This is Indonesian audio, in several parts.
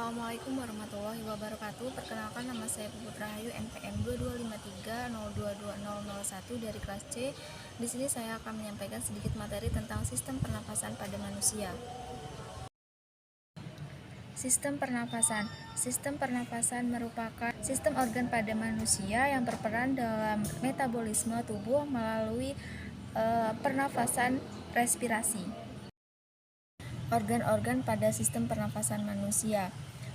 Assalamualaikum warahmatullahi wabarakatuh. Perkenalkan, nama saya Puput Rahayu, NPM 2253022001 dari kelas C. Di sini saya akan menyampaikan sedikit materi tentang sistem pernapasan pada manusia. Sistem pernapasan. Sistem pernapasan merupakan sistem organ pada manusia yang berperan dalam metabolisme tubuh melalui pernafasan respirasi. Organ-organ pada sistem pernapasan manusia.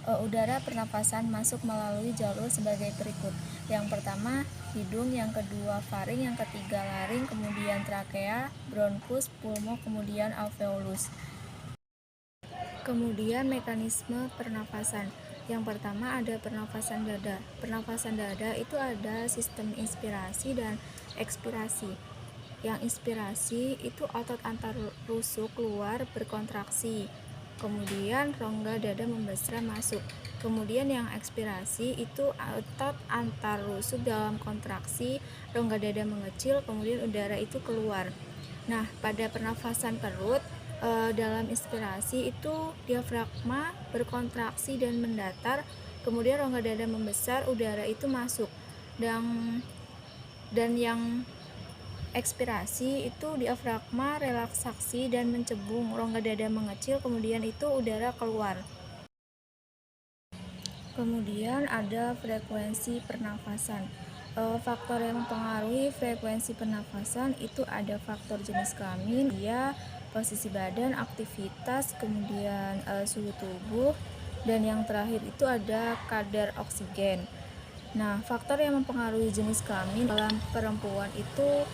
Udara pernapasan masuk melalui jalur sebagai berikut. Yang pertama, hidung, yang kedua faring, yang ketiga laring, kemudian trakea, bronkus, pulmo, kemudian alveolus. Kemudian mekanisme pernapasan. Yang pertama ada pernapasan dada. Pernapasan dada itu ada sistem inspirasi dan ekspirasi. Yang inspirasi itu otot antar rusuk keluar berkontraksi, kemudian rongga dada membesar masuk. Kemudian yang ekspirasi itu otot antar rusuk dalam kontraksi, rongga dada mengecil, kemudian udara itu keluar. Nah, pada pernafasan perut dalam inspirasi itu diafragma berkontraksi dan mendatar, kemudian rongga dada membesar, udara itu masuk. Dan yang ekspirasi itu diafragma relaksasi dan mencebung, rongga dada mengecil, kemudian itu udara keluar. Kemudian ada frekuensi pernafasan. Faktor yang mempengaruhi frekuensi pernafasan itu ada faktor jenis kelamin, posisi badan, aktivitas, kemudian suhu tubuh, dan yang terakhir itu ada kadar oksigen. Nah, faktor yang mempengaruhi jenis kelamin dalam perempuan itu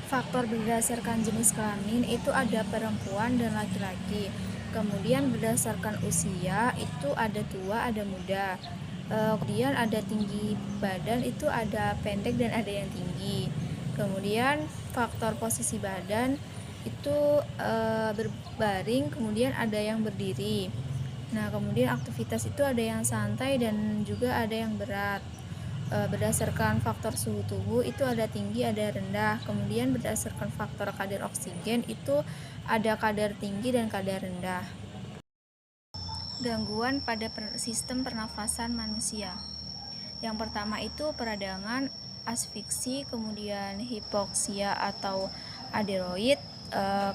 faktor berdasarkan jenis kelamin itu ada perempuan dan laki-laki. Kemudian berdasarkan usia itu ada tua, ada muda. Kemudian ada tinggi badan itu ada pendek dan ada yang tinggi. Kemudian faktor posisi badan itu berbaring, kemudian ada yang berdiri. Nah, kemudian aktivitas itu ada yang santai dan juga ada yang berat. Berdasarkan faktor suhu tubuh itu ada tinggi, ada rendah. Kemudian berdasarkan faktor kadar oksigen itu ada kadar tinggi dan kadar rendah. Gangguan pada sistem pernafasan manusia. Yang pertama itu peradangan, asfiksi, kemudian hipoksia atau aderoid,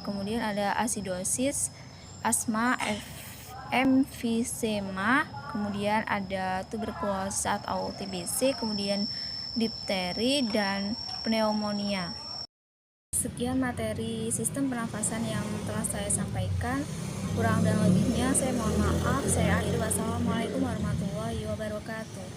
kemudian ada asidosis, asma, emfisema, kemudian ada tuberkulosis atau TBC, kemudian difteri dan pneumonia. Sekian materi sistem pernafasan yang telah saya sampaikan. Kurang dan lebihnya saya mohon maaf. Saya akhiri. Wassalamualaikum warahmatullahi wabarakatuh.